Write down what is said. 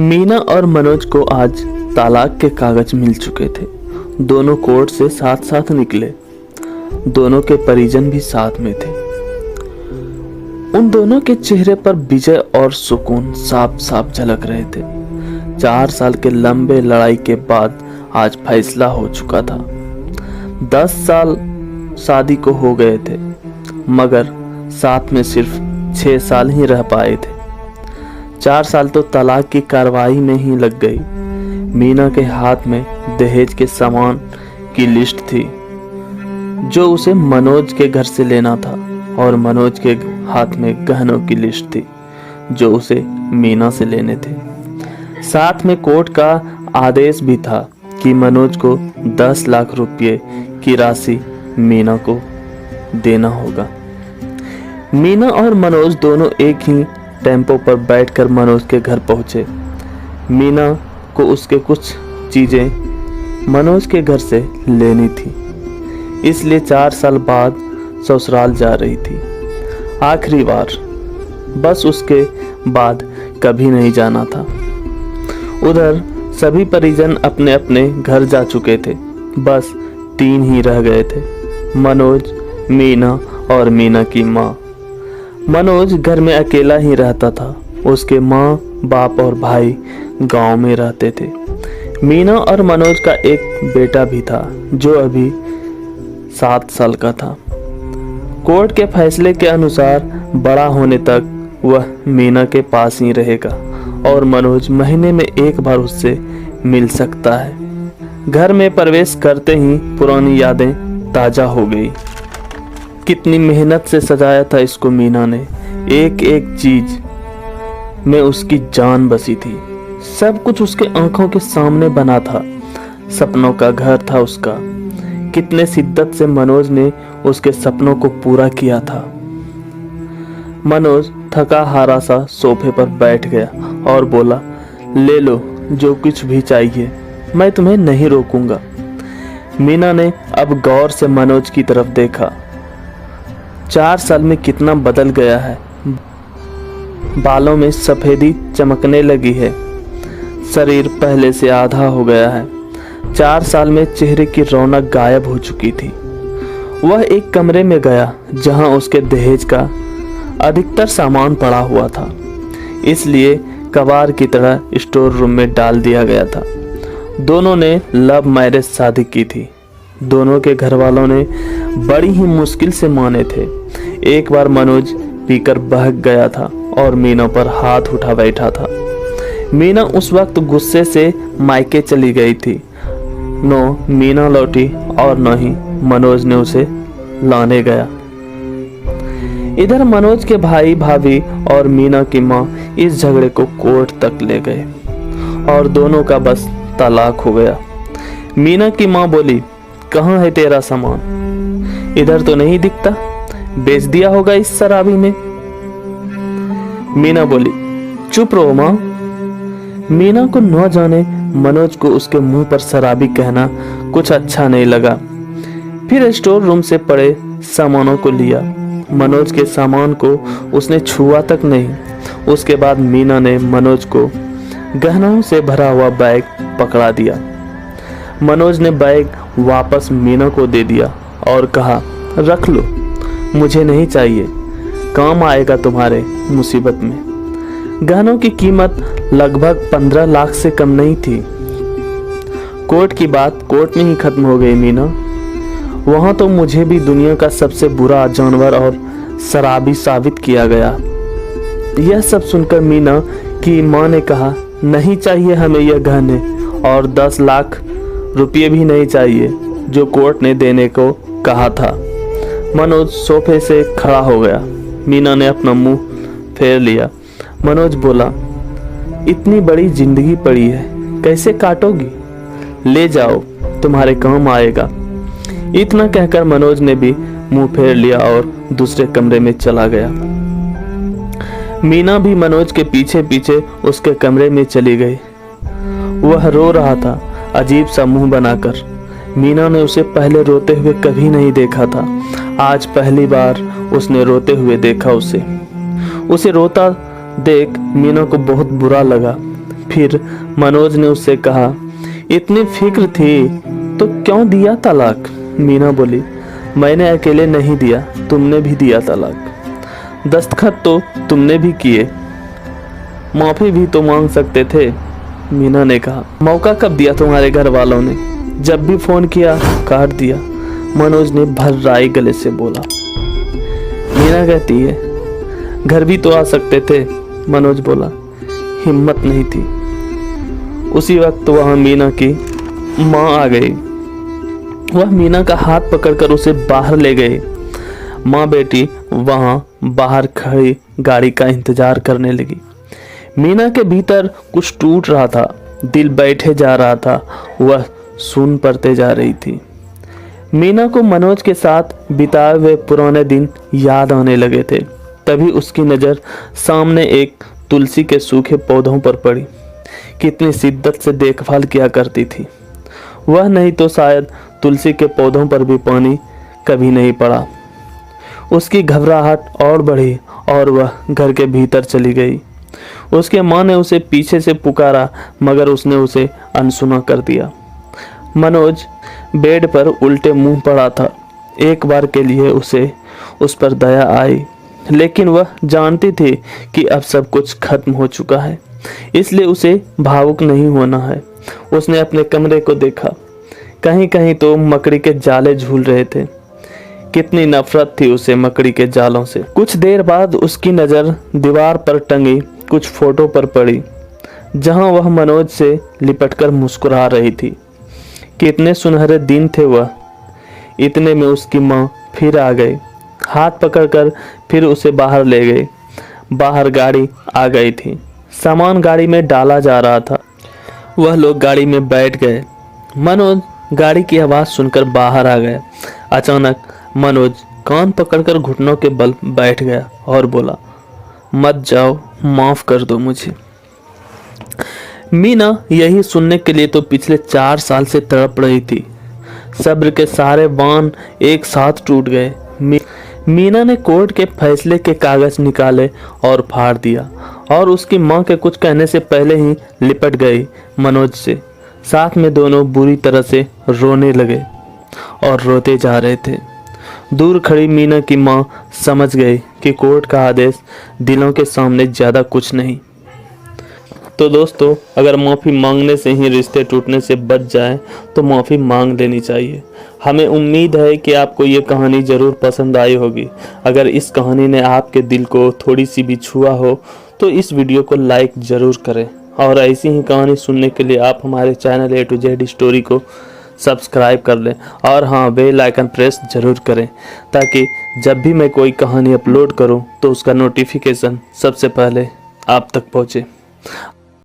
मीना और मनोज को आज तलाक के कागज मिल चुके थे। दोनों कोर्ट से साथ साथ निकले। दोनों के परिजन भी साथ में थे। उन दोनों के चेहरे पर विजय और सुकून साफ साफ झलक रहे थे। 4 साल के लंबे लड़ाई के बाद आज फैसला हो चुका था। 10 साल शादी को हो गए थे, मगर साथ में सिर्फ 6 साल ही रह पाए थे। 4 साल तो तलाक की कार्रवाई में ही लग गई। मीना के हाथ में दहेज के सामान की लिस्ट थी जो उसे मनोज के घर से लेना था, और मनोज के हाथ में गहनों की लिस्ट थी जो उसे मीना से लेने थे। साथ में कोर्ट का आदेश भी था कि मनोज को 10 लाख रुपए की राशि मीना को देना होगा। मीना और मनोज दोनों एक ही टेम्पो पर बैठकर मनोज के घर पहुंचे। मीना को उसके कुछ चीजें मनोज के घर से लेनी थी, इसलिए 4 साल बाद ससुराल जा रही थी। आखिरी बार, बस उसके बाद कभी नहीं जाना था। उधर सभी परिजन अपने अपने घर जा चुके थे। बस 3 ही रह गए थे, मनोज, मीना और मीना की माँ। मनोज घर में अकेला ही रहता था। उसके माँ, बाप और भाई गांव में रहते थे। मीना और मनोज का एक बेटा भी था जो अभी 7 साल का था। कोर्ट के फैसले के अनुसार बड़ा होने तक वह मीना के पास ही रहेगा और मनोज महीने में एक बार उससे मिल सकता है। घर में प्रवेश करते ही पुरानी यादें ताजा हो गई। कितनी मेहनत से सजाया था इसको मीना ने। एक एक चीज में उसकी जान बसी थी। सब कुछ उसके आंखों के सामने बना था। सपनों का घर था उसका। कितने शिद्दत से मनोज ने उसके सपनों को पूरा किया था। मनोज थका हारा सा सोफे पर बैठ गया और बोला, ले लो जो कुछ भी चाहिए, मैं तुम्हें नहीं रोकूंगा। मीना ने अब गौर से मनोज की तरफ देखा। 4 साल में कितना बदल गया है। बालों में सफेदी चमकने लगी है। शरीर पहले से आधा हो गया है। 4 साल में चेहरे की रौनक गायब हो चुकी थी। वह एक कमरे में गया जहां उसके दहेज का अधिकतर सामान पड़ा हुआ था, इसलिए कबाड़ की तरह स्टोर रूम में डाल दिया गया था। दोनों ने लव मैरिज शादी की थी। दोनों के घर वालों ने बड़ी ही मुश्किल से माने थे। एक बार मनोज पीकर बहक गया था और मीना पर हाथ उठा बैठा था। मीना उस वक्त गुस्से से मायके चली गई थी। न मीना लौटी और न ही मनोज ने उसे लाने गया। इधर मनोज के भाई भाभी और मीना की माँ इस झगड़े को कोर्ट तक ले गए और दोनों का बस तलाक हो गया। मीना की माँ बोली, कहाँ है तेरा सामान? इधर तो नहीं दिखता, बेच दिया होगा इस शराबी में। मीना बोली, चुप रहो माँ। मीना को न जाने मनोज को उसके मुंह पर शराबी कहना कुछ अच्छा नहीं लगा। फिर स्टोर रूम से पड़े सामानों को लिया। मनोज के सामान को उसने छुआ तक नहीं। उसके बाद मीना ने मनोज को गहनों से भरा हुआ बैग पकड़ा दिया। मनोज ने बैग वापस मीना को दे दिया और कहा, रख लो, मुझे नहीं चाहिए, काम आएगा तुम्हारे मुसीबत में। गहनों की कीमत लगभग 15 लाख से कम नहीं थी। कोर्ट की बात कोर्ट में ही खत्म हो गई मीना। वहां तो मुझे भी दुनिया का सबसे बुरा जानवर और शराबी साबित किया गया। यह सब सुनकर मीना की माँ ने कहा, नहीं चाहिए हमें यह गहने, और 10 लाख रुपये भी नहीं चाहिए जो कोर्ट ने देने को कहा था। मनोज सोफे से खड़ा हो गया। मीना ने अपना मुंह फेर लिया। मनोज बोला, इतनी बड़ी जिंदगी पड़ी है, कैसे काटोगी? ले जाओ, तुम्हारे काम आएगा। इतना कहकर मनोज ने भी मुंह फेर लिया और दूसरे कमरे में चला गया। मीना भी मनोज के पीछे पीछे उसके कमरे में चली गई। वह रो रहा था, अजीब सा मुंह बनाकर। मीना ने उसे पहले रोते हुए कभी नहीं देखा था। आज पहली बार उसने रोते हुए देखा उसे रोता देख मीना को बहुत बुरा लगा। फिर मनोज ने उससे कहा, इतनी फिक्र थी तो क्यों दिया तलाक? मीना बोली, मैंने अकेले नहीं दिया, तुमने भी दिया तलाक। दस्तखत तो तुमने भी किए, माफी भी तो मांग सकते थे। मीना ने कहा, मौका कब दिया तुम्हारे घर वालों ने? जब भी फोन किया काट दिया, मनोज ने भर्राई गले से बोला। मीना कहती है, घर भी तो आ सकते थे। मनोज बोला, हिम्मत नहीं थी। उसी वक्त वहां मीना की माँ आ गई। वह मीना का हाथ पकड़कर उसे बाहर ले गए। माँ बेटी वहां बाहर खड़ी गाड़ी का इंतजार करने लगी। मीना के भीतर कुछ टूट रहा था, दिल बैठे जा रहा था, वह सुन पड़ते जा रही थी। मीना को मनोज के साथ बिताए हुए पुराने दिन याद आने लगे थे। तभी उसकी नज़र सामने एक तुलसी के सूखे पौधों पर पड़ी। कितनी शिद्दत से देखभाल किया करती थी वह, नहीं तो शायद तुलसी के पौधों पर भी पानी कभी नहीं पड़ा। उसकी घबराहट और बढ़ी और वह घर के भीतर चली गई। उसके माँ ने उसे पीछे से पुकारा, मगर उसने उसे अनसुना कर दिया। मनोज बेड पर उल्टे मुंह पड़ा था। एक बार के लिए उसे उस पर दया आई, लेकिन वह जानती थी कि अब सब कुछ खत्म हो चुका है, इसलिए उसे भावुक नहीं होना है। उसने अपने कमरे को देखा, कहीं कहीं तो मकड़ी के जाले झूल रहे थे। कितनी नफरत थी उसे मकड़ी के जालों से। कुछ देर बाद उसकी नज़र दीवार पर टंगी कुछ फोटो पर पड़ी, जहां वह मनोज से लिपटकर मुस्कुरा रही थी। कितने सुनहरे दिन थे वह। इतने में उसकी माँ फिर आ गई। हाथ पकड़कर फिर उसे बाहर ले गए। बाहर गाड़ी आ गई थी, सामान गाड़ी में डाला जा रहा था। वह लोग गाड़ी में बैठ गए। मनोज गाड़ी की आवाज़ सुनकर बाहर आ गया। अचानक मनोज कान पकड़कर घुटनों के बल बैठ गया और बोला, मत जाओ, माफ कर दो मुझे। मीना यही सुनने के लिए तो पिछले 4 साल से तड़प रही थी। सब्र के सारे बांध एक साथ टूट गए। मीना ने कोर्ट के फैसले के कागज निकाले और फाड़ दिया, और उसकी माँ के कुछ कहने से पहले ही लिपट गई मनोज से। साथ में दोनों बुरी तरह से रोने लगे और रोते जा रहे थे। दूर खड़ी मीना की माँ समझ गई कि कोर्ट का आदेश दिलों के सामने ज़्यादा कुछ नहीं। तो दोस्तों, अगर माफ़ी मांगने से ही रिश्ते टूटने से बच जाए तो माफ़ी मांग लेनी चाहिए। हमें उम्मीद है कि आपको ये कहानी ज़रूर पसंद आई होगी। अगर इस कहानी ने आपके दिल को थोड़ी सी भी छुआ हो तो इस वीडियो को लाइक ज़रूर करें, और ऐसी ही कहानी सुनने के लिए आप हमारे channel A to Z story को सब्सक्राइब कर लें, और हाँ, बेल आइकन प्रेस ज़रूर करें, ताकि जब भी मैं कोई कहानी अपलोड करूं तो उसका नोटिफिकेशन सबसे पहले आप तक पहुंचे।